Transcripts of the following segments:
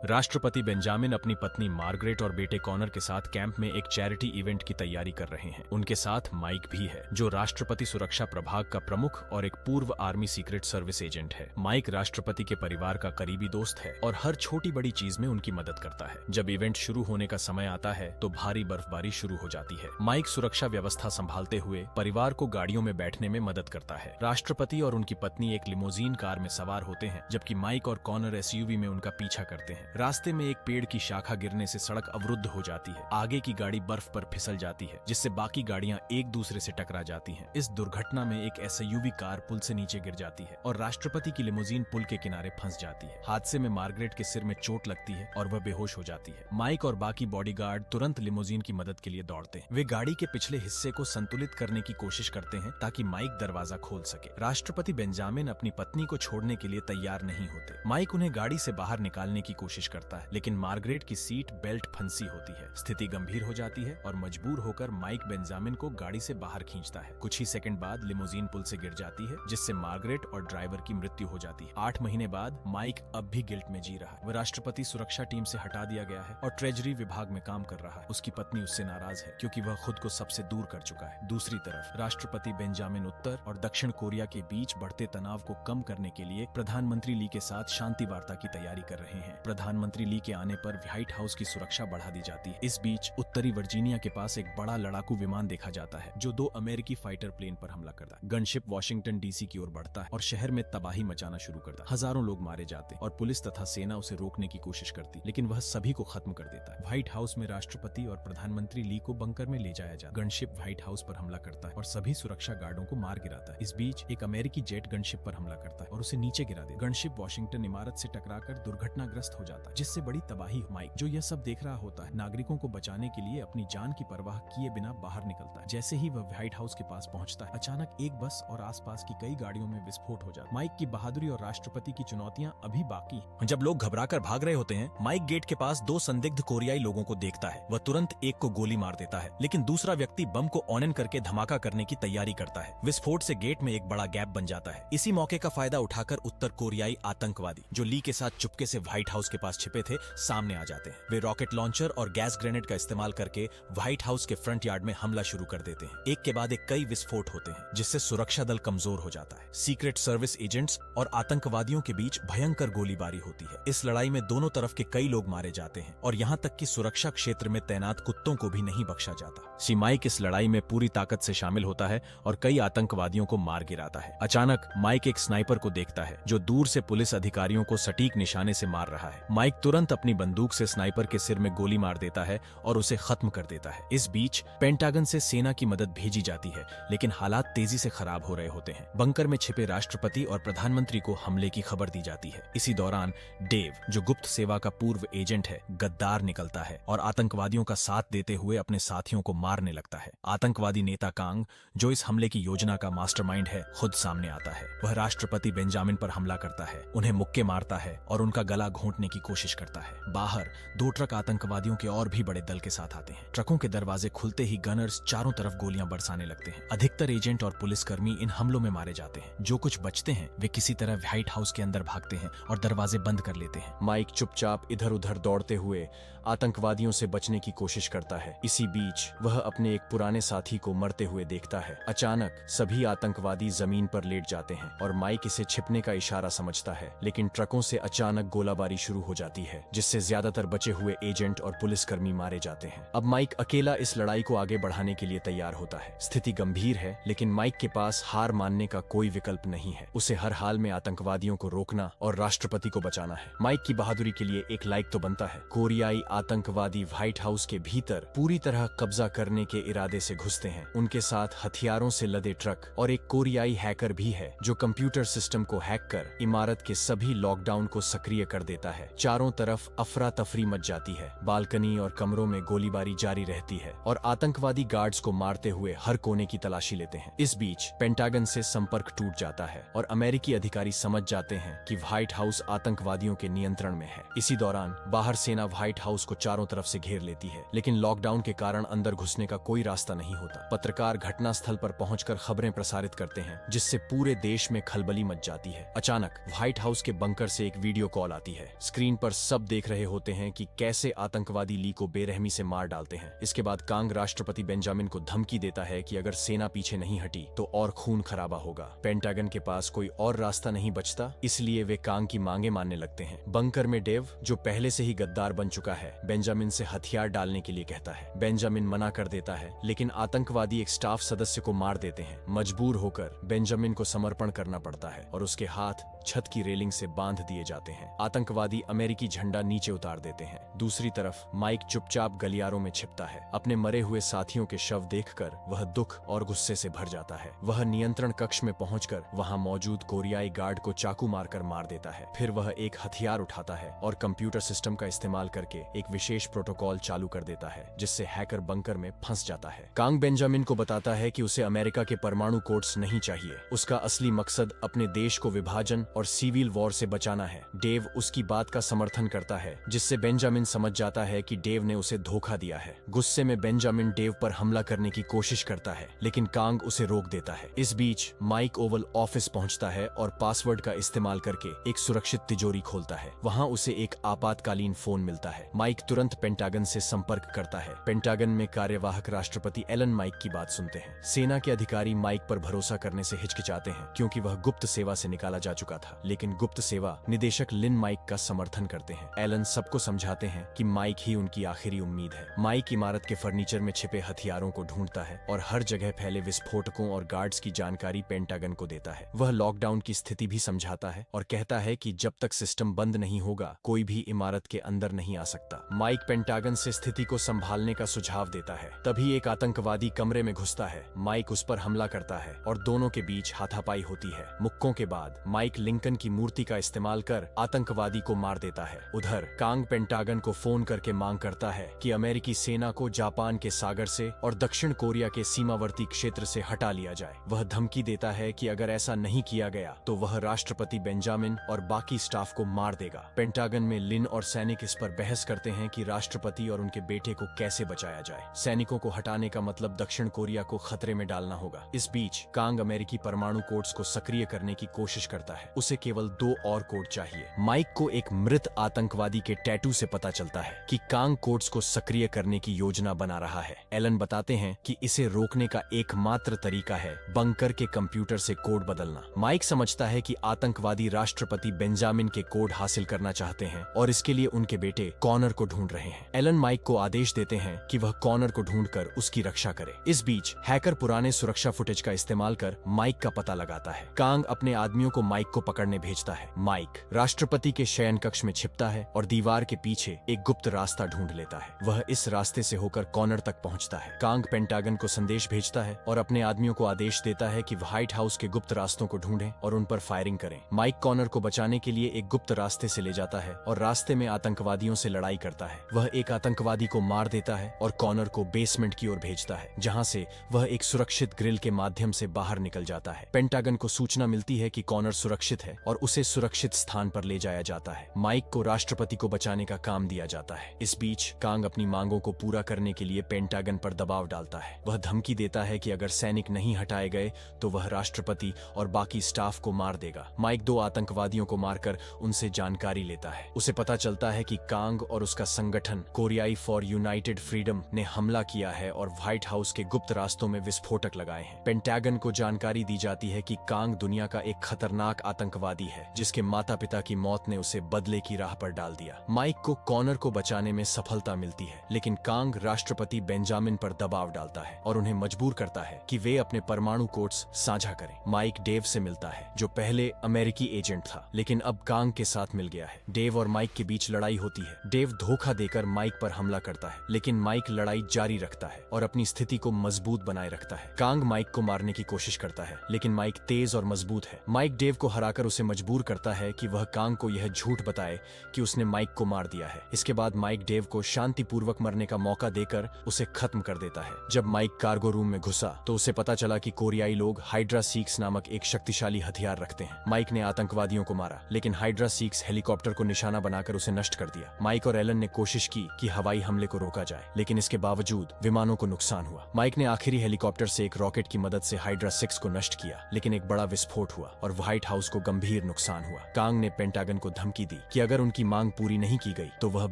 राष्ट्रपति बेंजामिन अपनी पत्नी मार्गरेट और बेटे कॉनर के साथ कैंप में एक चैरिटी इवेंट की तैयारी कर रहे हैं। उनके साथ माइक भी है, जो राष्ट्रपति सुरक्षा प्रभाग का प्रमुख और एक पूर्व आर्मी सीक्रेट सर्विस एजेंट है। माइक राष्ट्रपति के परिवार का करीबी दोस्त है और हर छोटी बड़ी चीज में उनकी मदद करता है। जब इवेंट शुरू होने का समय आता है तो भारी बर्फबारी शुरू हो जाती है। माइक सुरक्षा व्यवस्था संभालते हुए परिवार को गाड़ियों में बैठने में मदद करता है। राष्ट्रपति और उनकी पत्नी एक लिमोजीन कार में सवार होते हैं, जबकि माइक और कॉनर एसयूवी में उनका पीछा करते हैं। रास्ते में एक पेड़ की शाखा गिरने से सड़क अवरुद्ध हो जाती है। आगे की गाड़ी बर्फ पर फिसल जाती है, जिससे बाकी गाड़ियां एक दूसरे से टकरा जाती हैं। इस दुर्घटना में एक एसयूवी कार पुल से नीचे गिर जाती है और राष्ट्रपति की लिमोजीन पुल के किनारे फंस जाती है। हादसे में मार्गरेट के सिर में चोट लगती है और वह बेहोश हो जाती है। माइक और बाकी बॉडीगार्ड तुरंत लिमोजीन की मदद के लिए दौड़ते हैं। वे गाड़ी के पिछले हिस्से को संतुलित करने की कोशिश करते हैं ताकि माइक दरवाजा खोल सके। राष्ट्रपति बेंजामिन अपनी पत्नी को छोड़ने के लिए तैयार नहीं होते। माइक उन्हें गाड़ी से बाहर निकालने की कोशिश करता है, लेकिन मार्गरेट की सीट बेल्ट फंसी होती है। स्थिति गंभीर हो जाती है और मजबूर होकर माइक बेंजामिन को गाड़ी से बाहर खींचता है। कुछ ही सेकंड बाद लिमोजीन पुल से गिर जाती है, जिससे मार्गरेट और ड्राइवर की मृत्यु हो जाती है। 8 महीने बाद माइक अब भी गिल्ट में जी रहा है। वह राष्ट्रपति सुरक्षा टीम से हटा दिया गया है और ट्रेजरी विभाग में काम कर रहा है। उसकी पत्नी उससे नाराज है क्योंकि वह खुद को सबसे दूर कर चुका है। दूसरी तरफ राष्ट्रपति बेंजामिन उत्तर और दक्षिण कोरिया के बीच बढ़ते तनाव को कम करने के लिए प्रधानमंत्री ली के साथ शांति वार्ता की तैयारी कर रहे हैं। प्रधानमंत्री ली के आने पर व्हाइट हाउस की सुरक्षा बढ़ा दी जाती है। इस बीच उत्तरी वर्जीनिया के पास एक बड़ा लड़ाकू विमान देखा जाता है, जो 2 अमेरिकी फाइटर प्लेन पर हमला करता है। गनशिप वॉशिंगटन डीसी की ओर बढ़ता है और शहर में तबाही मचाना शुरू करता है। हजारों लोग मारे जाते हैं और पुलिस तथा सेना उसे रोकने की कोशिश करती, लेकिन वह सभी को खत्म कर देता है। व्हाइट हाउस में राष्ट्रपति और प्रधानमंत्री ली को बंकर में ले जाया जाता है। गनशिप व्हाइट हाउस पर हमला करता है और सभी सुरक्षा गार्डों को मार गिराता है। इस बीच एक अमेरिकी जेट गनशिप पर हमला करता है और उसे नीचे गिरा देता है। गनशिप वॉशिंगटन इमारत से टकराकर दुर्घटनाग्रस्त हो जाता है, जिससे बड़ी तबाही। माइक, जो यह सब देख रहा होता है, नागरिकों को बचाने के लिए अपनी जान की परवाह किए बिना बाहर निकलता है। जैसे ही वह व्हाइट हाउस के पास पहुंचता है, अचानक एक बस और आसपास की कई गाड़ियों में विस्फोट हो जाता है। माइक की बहादुरी और राष्ट्रपति की चुनौतियां अभी बाकी हैं। जब लोग घबराकर भाग रहे होते हैं, माइक गेट के पास 2 संदिग्ध कोरियाई लोगों को देखता है। वह तुरंत एक को गोली मार देता है, लेकिन दूसरा व्यक्ति बम को ऑन करके धमाका करने की तैयारी करता है। विस्फोट से गेट में एक बड़ा गैप बन जाता है। इसी मौके का फायदा उठाकर उत्तर कोरियाई आतंकवादी, जो ली के साथ चुपके से व्हाइट हाउस के पास छिपे थे, सामने आ जाते हैं। वे रॉकेट लॉन्चर और गैस ग्रेनेड का इस्तेमाल करके व्हाइट हाउस के फ्रंट यार्ड में हमला शुरू कर देते हैं। एक के बाद एक कई विस्फोट होते हैं, जिससे सुरक्षा दल कमजोर हो जाता है। सीक्रेट सर्विस एजेंट्स और आतंकवादियों के बीच भयंकर गोलीबारी होती है। इस लड़ाई में दोनों तरफ के कई लोग मारे जाते हैं और यहाँ तक कि सुरक्षा क्षेत्र में तैनात कुत्तों को भी नहीं बख्शा जाता। माइक इस लड़ाई में पूरी ताकत से शामिल होता है और कई आतंकवादियों को मार गिराता है। अचानक माइक एक स्नाइपर को देखता है, जो दूर से पुलिस अधिकारियों को सटीक निशाने से मार रहा है। माइक तुरंत अपनी बंदूक से स्नाइपर के सिर में गोली मार देता है और उसे खत्म कर देता है। इस बीच पेंटागन से सेना की मदद भेजी जाती है, लेकिन हालात तेजी से खराब हो रहे होते हैं। बंकर में छिपे राष्ट्रपति और प्रधानमंत्री को हमले की खबर दी जाती है। इसी दौरान डेव, जो गुप्त सेवा का पूर्व एजेंट है, गद्दार निकलता है और आतंकवादियों का साथ देते हुए अपने साथियों को मारने लगता है। आतंकवादी नेता कांग, जो इस हमले की योजना का मास्टरमाइंड है, खुद सामने आता है। वह राष्ट्रपति बेंजामिन पर हमला करता है, उन्हें मुक्के मारता है और उनका गला घोंटने की कोशिश करता है। बाहर 2 ट्रक आतंकवादियों के और भी बड़े दल के साथ आते हैं। ट्रकों के दरवाजे खुलते ही गनर्स चारों तरफ गोलियां बरसाने लगते हैं। अधिकतर एजेंट और पुलिसकर्मी इन हमलों में मारे जाते हैं। जो कुछ बचते हैं वे किसी तरह व्हाइट हाउस के अंदर भागते हैं और दरवाजे बंद कर लेते हैं। माइक चुपचाप इधर उधर दौड़ते हुए आतंकवादियों से बचने की कोशिश करता है। इसी बीच वह अपने एक पुराने साथी को मरते हुए देखता है। अचानक सभी आतंकवादी जमीन पर लेट जाते हैं और माइक इसे छिपने का इशारा समझता है, लेकिन ट्रकों से अचानक गोलाबारी शुरू हो जाती है, जिससे ज्यादातर बचे हुए एजेंट और पुलिसकर्मी मारे जाते हैं। अब माइक अकेला इस लड़ाई को आगे बढ़ाने के लिए तैयार होता है। स्थिति गंभीर है, लेकिन माइक के पास हार मानने का कोई विकल्प नहीं है। उसे हर हाल में आतंकवादियों को रोकना और राष्ट्रपति को बचाना है। माइक की बहादुरी के लिए एक लाइक तो बनता है। कोरियाई आतंकवादी व्हाइट हाउस के भीतर पूरी तरह कब्जा करने के इरादे से घुसते हैं। उनके साथ हथियारों से लदे ट्रक और एक कोरियाई हैकर भी है, जो कंप्यूटर सिस्टम को हैक कर इमारत के सभी लॉकडाउन को सक्रिय कर देता है। चारों तरफ अफरा तफरी मच जाती है। बालकनी और कमरों में गोलीबारी जारी रहती है और आतंकवादी गार्ड्स को मारते हुए हर कोने की तलाशी लेते हैं। इस बीच पेंटागन से संपर्क टूट जाता है और अमेरिकी अधिकारी समझ जाते हैं कि व्हाइट हाउस आतंकवादियों के नियंत्रण में है। इसी दौरान बाहर सेना व्हाइट हाउस को चारों तरफ से घेर लेती है, लेकिन लॉकडाउन के कारण अंदर घुसने का कोई रास्ता नहीं होता। पत्रकार घटनास्थल पर पहुंचकर खबरें प्रसारित करते हैं, जिससे पूरे देश में खलबली मच जाती है। अचानक व्हाइट हाउस के बंकर से एक वीडियो कॉल आती है। स्क्रीन स्क्रीन पर सब देख रहे होते हैं कि कैसे आतंकवादी ली को बेरहमी से मार डालते हैं। इसके बाद कांग राष्ट्रपति बेंजामिन को धमकी देता है कि अगर सेना पीछे नहीं हटी तो और खून खराबा होगा। पेंटागन के पास कोई और रास्ता नहीं बचता, इसलिए वे कांग की मांगे मानने लगते हैं। बंकर में डेव, जो पहले से ही गद्दार बन चुका है, बेंजामिन से हथियार डालने के लिए कहता है। बेंजामिन मना कर देता है, लेकिन आतंकवादी एक स्टाफ सदस्य को मार देते हैं। मजबूर होकर बेंजामिन को समर्पण करना पड़ता है और उसके हाथ छत की रेलिंग से बांध दिए जाते हैं। आतंकवादी अमेरिकी झंडा नीचे उतार देते हैं। दूसरी तरफ माइक चुपचाप गलियारों में छिपता है। अपने मरे हुए साथियों के शव देखकर वह दुख और गुस्से से भर जाता है। वह नियंत्रण कक्ष में पहुंचकर वहां मौजूद कोरियाई गार्ड को चाकू मारकर मार देता है। फिर वह एक हथियार उठाता है और कंप्यूटर सिस्टम का इस्तेमाल करके एक विशेष प्रोटोकॉल चालू कर देता है, जिससे हैकर बंकर में फंस जाता है। कांग बेंजामिन को बताता है कि उसे अमेरिका के परमाणु कोड्स नहीं चाहिए। उसका असली मकसद अपने देश को विभाजन और सिविल वॉर से बचाना है। डेव उसकी बात का समर्थन करता है, जिससे बेंजामिन समझ जाता है कि डेव ने उसे धोखा दिया है। गुस्से में बेंजामिन डेव पर हमला करने की कोशिश करता है, लेकिन कांग उसे रोक देता है। इस बीच माइक ओवल ऑफिस पहुंचता है और पासवर्ड का इस्तेमाल करके एक सुरक्षित तिजोरी खोलता है। वहां उसे एक आपातकालीन फोन मिलता है। माइक तुरंत पेंटागन से संपर्क करता है। पेंटागन में कार्यवाहक राष्ट्रपति एलन माइक की बात सुनते हैं। सेना के अधिकारी माइक पर भरोसा करने से हिचकिचाते हैं, क्योंकि वह गुप्त सेवा से निकाला जा चुका था, लेकिन गुप्त सेवा निदेशक लिन माइक का समर्थन करते हैं। एलन सबको समझाते हैं कि माइक ही उनकी आखिरी उम्मीद है। माइक इमारत के फर्नीचर में छिपे हथियारों को ढूंढता है और हर जगह फैले विस्फोटकों और गार्ड्स की जानकारी पेंटागन को देता है। वह लॉकडाउन की स्थिति भी समझाता है और कहता है कि जब तक सिस्टम बंद नहीं होगा, कोई भी इमारत के अंदर नहीं आ सकता। माइक पेंटागन से स्थिति को संभालने का सुझाव देता है। तभी एक आतंकवादी कमरे में घुसता है। माइक उस पर हमला करता है और दोनों के बीच हाथापाई होती है। मुक्कों के बाद माइक लिंकन की मूर्ति का इस्तेमाल कर आतंकवादी को मार देता है। उधर कांग पेंटागन को फोन करके मांग करता है कि अमेरिकी सेना को जापान के सागर से और दक्षिण कोरिया के सीमावर्ती क्षेत्र से हटा लिया जाए। वह धमकी देता है कि अगर ऐसा नहीं किया गया तो वह राष्ट्रपति बेंजामिन और बाकी स्टाफ को मार देगा। पेंटागन में लिन और सैनिक इस पर बहस करते हैं कि राष्ट्रपति और उनके बेटे को कैसे बचाया जाए। सैनिकों को हटाने का मतलब दक्षिण कोरिया को खतरे में डालना होगा। इस बीच कांग अमेरिकी परमाणु कोड्स को सक्रिय करने की कोशिश करता है। उसे केवल 2 और कोड चाहिए। माइक को एक मृत आतंकवादी के टैटू से पता चलता है कि कांग कोड्स को सक्रिय करने की योजना बना रहा है। एलन बताते हैं कि इसे रोकने का एकमात्र तरीका है बंकर के कंप्यूटर से कोड बदलना। माइक समझता है कि आतंकवादी राष्ट्रपति बेंजामिन के कोड हासिल करना चाहते हैं और इसके लिए उनके बेटे कॉनर को ढूंढ रहे हैं। एलन माइक को आदेश देते हैं कि वह कॉनर को ढूंढकर उसकी रक्षा करे। इस बीच हैकर पुराने सुरक्षा फुटेज का इस्तेमाल कर माइक का पता लगाता है। कांग अपने आदमियों को माइक को पकड़ने भेजता है। माइक राष्ट्रपति के शयन कक्ष में छिपता है और दीवार के पीछे एक गुप्त रास्ता ढूंढ लेता है। वह इस रास्ते से होकर कॉनर तक पहुंचता है। कांग पेंटागन को संदेश भेजता है और अपने आदमियों को आदेश देता है कि व्हाइट हाउस के गुप्त रास्तों को ढूंढें और उन पर फायरिंग करें। माइक कॉनर को बचाने के लिए एक गुप्त रास्ते से ले जाता है और रास्ते में आतंकवादियों से लड़ाई करता है। वह एक आतंकवादी को मार देता है और कॉनर को बेसमेंट की ओर भेजता है, जहां से वह एक सुरक्षित ग्रिल के माध्यम से बाहर निकल जाता है। पेंटागन को सूचना मिलती है कि कॉनर सुरक्षित है और उसे सुरक्षित स्थान पर ले जाया जाता है। माइक को राष्ट्रपति को बचाने का काम दिया जाता है। इस बीच कांग अपनी मांगों को पूरा करने के लिए पेंटागन पर दबाव डालता है। वह धमकी देता है कि अगर सैनिक नहीं हटाए गए तो वह राष्ट्रपति और बाकी स्टाफ को मार देगा। माइक 2 आतंकवादियों को मारकर उनसे जानकारी लेता है। उसे पता चलता है कि कांग और उसका संगठन कोरियाई फॉर यूनाइटेड फ्रीडम ने हमला किया है और व्हाइट हाउस के गुप्त रास्तों में विस्फोटक लगाए हैं। पेंटागन को जानकारी दी जाती है कि कांग दुनिया का एक खतरनाक आतंकवादी है, जिसके माता पिता की मौत ने उसे बदले की राह पर डाल दिया। माइक को कॉनर को बचाने में सफलता मिलती है, लेकिन कांग राष्ट्रपति बेंजामिन पर दबाव डालता है और उन्हें मजबूर करता है कि वे अपने परमाणु कोड्स साझा करें। माइक डेव से मिलता है, जो पहले अमेरिकी एजेंट था लेकिन अब कांग के साथ मिल गया है। डेव और माइक के बीच लड़ाई होती है। डेव धोखा देकर माइक पर हमला करता है, लेकिन माइक लड़ाई जारी रखता है और अपनी स्थिति को मजबूत बनाए रखता है। कांग माइक को मारने की कोशिश करता है, लेकिन माइक तेज और मजबूत है। माइक डेव को हराकर उसे मजबूर करता है कि वह कांग को यह झूठ बताए कि उसने माइक को मार दिया है। इसके बाद माइक डेव को शांतिपूर्वक मरने का मौका देकर उसे खत्म कर देता है। जब माइक कार्गो रूम में घुसा तो उसे पता चला कि कोरियाई लोग हाइड्रा सीक्स नामक एक शक्तिशाली हथियार रखते हैं। माइक ने आतंकवादियों को मारा, लेकिन हाइड्रा सीक्स हेलीकॉप्टर को निशाना बनाकर उसे नष्ट कर दिया। माइक और एलन ने कोशिश की कि हवाई हमले को रोका जाए, लेकिन इसके बावजूद विमानों को नुकसान हुआ। माइक ने आखिरी हेलीकॉप्टर से एक रॉकेट की मदद से हाइड्रा 6 को नष्ट किया, लेकिन एक बड़ा विस्फोट हुआ और व्हाइट हाउस को गंभीर नुकसान हुआ। कांग ने पेंटागन को धमकी दी कि अगर उनकी मांग पूरी नहीं की गई तो वह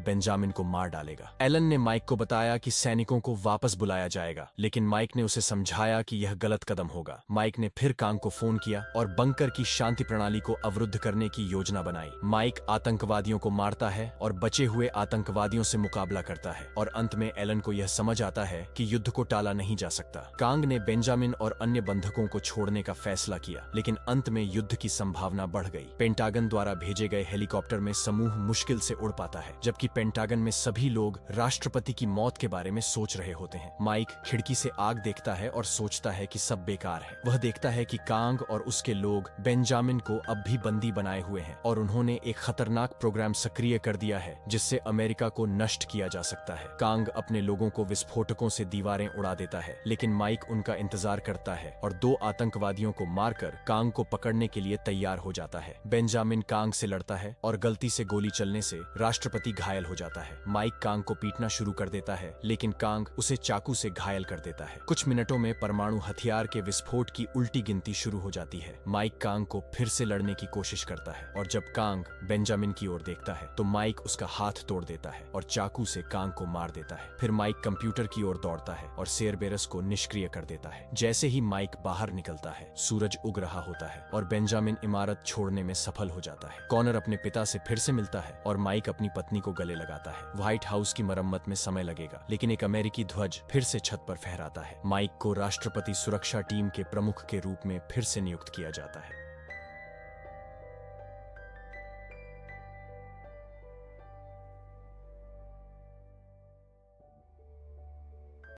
बेंजामिन को मार डालेगा। एलन ने माइक को बताया कि सैनिकों को वापस बुलाया जाएगा, लेकिन माइक ने उसे समझाया कि यह गलत कदम होगा। माइक ने फिर कांग को फोन किया और बंकर की शांति प्रणाली को अवरुद्ध करने की योजना बनाई। माइक आतंकवादियों को मारता है और बचे हुए आतंकवादियों से मुकाबला करता है और अंत में एलन को यह समझ आता है कि युद्ध को टाला नहीं जा सकता। कांग ने बेंजामिन और अन्य बंधकों को छोड़ने का फैसला किया, लेकिन अंत में युद्ध की संभावना बढ़ गई। पेंटागन द्वारा भेजे गए हेलीकॉप्टर में समूह मुश्किल से उड़ पाता है, जबकि पेंटागन में सभी लोग राष्ट्रपति की मौत के बारे में सोच रहे होते हैं। माइक खिड़की से आग देखता है और सोचता है कि सब बेकार है। वह देखता है कि कांग और उसके लोग बेंजामिन को अब भी बंदी बनाए हुए हैं और उन्होंने एक खतरनाक प्रोग्राम सक्रिय कर दिया है जिससे अमेरिका को नष्ट किया जा सकता है। कांग अपने लोगों को विस्फोटकों से दीवारें उड़ा देता है, लेकिन माइक उनका इंतजार करता है और 2 आतंकवादियों को मारकर कांग को पकड़ने के लिए तैयार हो जाता है। बेंजामिन कांग से लड़ता है और गलती से गोली चलने से राष्ट्रपति घायल हो जाता है। माइक कांग को पीटना शुरू कर देता है, लेकिन कांग उसे चाकू से घायल कर देता है। कुछ मिनटों में परमाणु हथियार के विस्फोट की उल्टी गिनती शुरू हो जाती है। माइक कांग को फिर से लड़ने की कोशिश करता है और जब कांग बेंजामिन की ओर देखता है तो माइक उसका हाथ तोड़ देता है और चाकू से कांग को मार देता है। फिर माइक कंप्यूटर की ओर दौड़ता है और सेरबेरस को निष्क्रिय कर देता है। जैसे ही माइक बाहर निकलता है, सूरज उग रहा होता है और बेंजामिन इमारत छोड़ने में सफल हो जाता है। कॉनर अपने पिता से फिर से मिलता है और माइक अपनी पत्नी को गले लगाता है। व्हाइट हाउस की मरम्मत में समय लगेगा, लेकिन एक अमेरिकी ध्वज फिर से छत पर फहराता है। माइक को राष्ट्रपति सुरक्षा टीम के प्रमुख के रूप में फिर से नियुक्त किया जाता है।